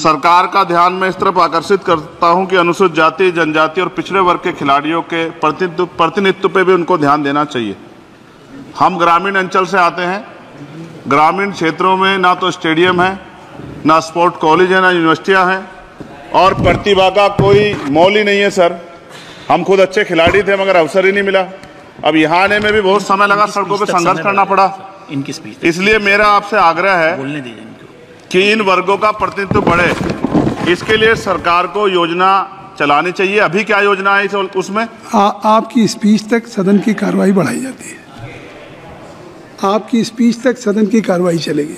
सरकार का ध्यान मैं इस तरफ आकर्षित करता हूं कि अनुसूचित जाति, जनजाति और पिछड़े वर्ग के खिलाड़ियों के प्रतिनिधित्व पे भी उनको ध्यान देना चाहिए। हम ग्रामीण अंचल से आते हैं। ग्रामीण क्षेत्रों में ना तो स्टेडियम है, ना स्पोर्ट कॉलेज है, ना यूनिवर्सिटियां हैं और प्रतिभा का कोई मोल ही नहीं है सर। हम खुद अच्छे खिलाड़ी थे मगर अवसर ही नहीं मिला। अब यहाँ आने में भी बहुत समय लगा, सड़कों पर संघर्ष करना पड़ा। इसलिए मेरा आपसे आग्रह है कि इन वर्गों का प्रतिनिधित्व बढ़े। इसके लिए सरकार को योजना चलानी चाहिए। अभी क्या योजना है उसमें? आपकी स्पीच तक सदन की कार्रवाई बढ़ाई जाती है। आपकी स्पीच तक सदन की कार्रवाई चलेगी।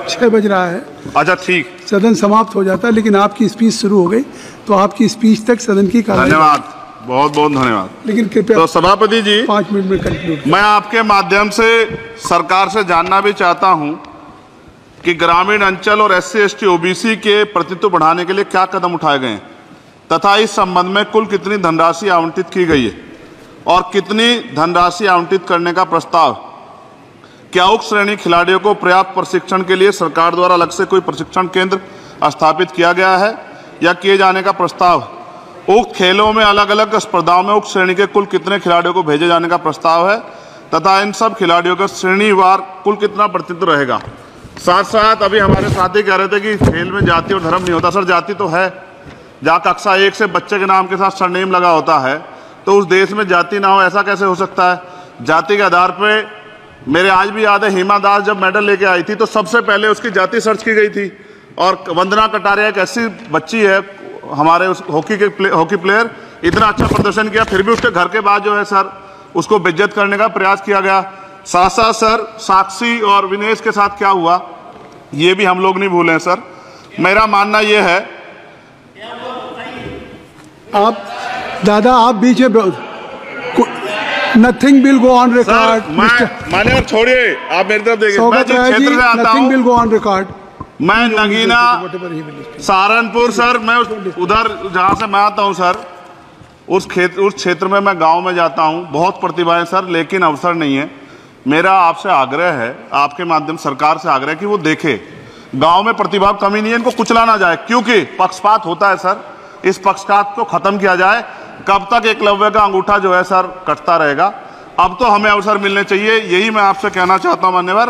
6 बज रहा है। अच्छा ठीक, सदन समाप्त हो जाता है, लेकिन आपकी स्पीच शुरू हो गई तो आपकी स्पीच तक सदन की कार्रवाई। धन्यवाद, बहुत बहुत धन्यवाद। लेकिन कृपया तो सभापति जी 5 मिनट में कंक्लूड। मैं आपके माध्यम से सरकार से जानना भी चाहता हूं कि ग्रामीण अंचल और SC, ST, OBC के प्रतिनिधित्व बढ़ाने के लिए क्या कदम उठाए गए हैं तथा इस संबंध में कुल कितनी धनराशि आवंटित की गई है और कितनी धनराशि आवंटित करने का प्रस्ताव। क्या उक्त श्रेणी खिलाड़ियों को पर्याप्त प्रशिक्षण के लिए सरकार द्वारा अलग से कोई प्रशिक्षण केंद्र स्थापित किया गया है या किए जाने का प्रस्ताव। उक्त खेलों में अलग अलग स्पर्धाओं में उक्त श्रेणी के कुल कितने खिलाड़ियों को भेजे जाने का प्रस्ताव है तथा इन सब खिलाड़ियों का श्रेणीवार कुल कितना प्रतिनिधित्व रहेगा। साथ साथ अभी हमारे साथी कह रहे थे कि खेल में जाति और धर्म नहीं होता। सर जाति तो है। जहाँ कक्षा 1 से बच्चे के नाम के साथ सरनेम लगा होता है तो उस देश में जाति ना हो, ऐसा कैसे हो सकता है? जाति के आधार पे मेरे आज भी याद है, हिमा दास जब मेडल लेके आई थी तो सबसे पहले उसकी जाति सर्च की गई थी। और वंदना कटारिया एक ऐसी बच्ची है हमारे उस हॉकी प्लेयर, इतना अच्छा प्रदर्शन किया, फिर भी उसके घर के बाद जो है सर उसको बेइज्जत करने का प्रयास किया गया। साथ साथ सर साक्षी और विनेश के साथ क्या हुआ ये भी हम लोग नहीं भूले हैं सर। मेरा मानना ये है, आप दादा आप बीच में nothing will go on record. मान्यवर छोड़िए, आप मेरी तरफ देखिए। मैं जिस क्षेत्र से आता हूं, विल गो ऑन रिकॉर्ड। मैं नगीना सहारनपुर सर, मैं उधर जहां से मैं आता हूं सर, उस क्षेत्र में मैं गांव में जाता हूं। बहुत प्रतिभाएं सर, लेकिन अवसर नहीं है। मेरा आपसे आग्रह है, आपके माध्यम सरकार से आग्रह कि वो देखे गांव में प्रतिभा कमी नहीं है, इनको कुचला ना जाए क्योंकि पक्षपात होता है सर। इस पक्षपात को खत्म किया जाए। कब तक एकलव्य का अंगूठा जो है सर कटता रहेगा? अब तो हमें अवसर मिलने चाहिए, यही मैं आपसे कहना चाहता हूं मान्यवर।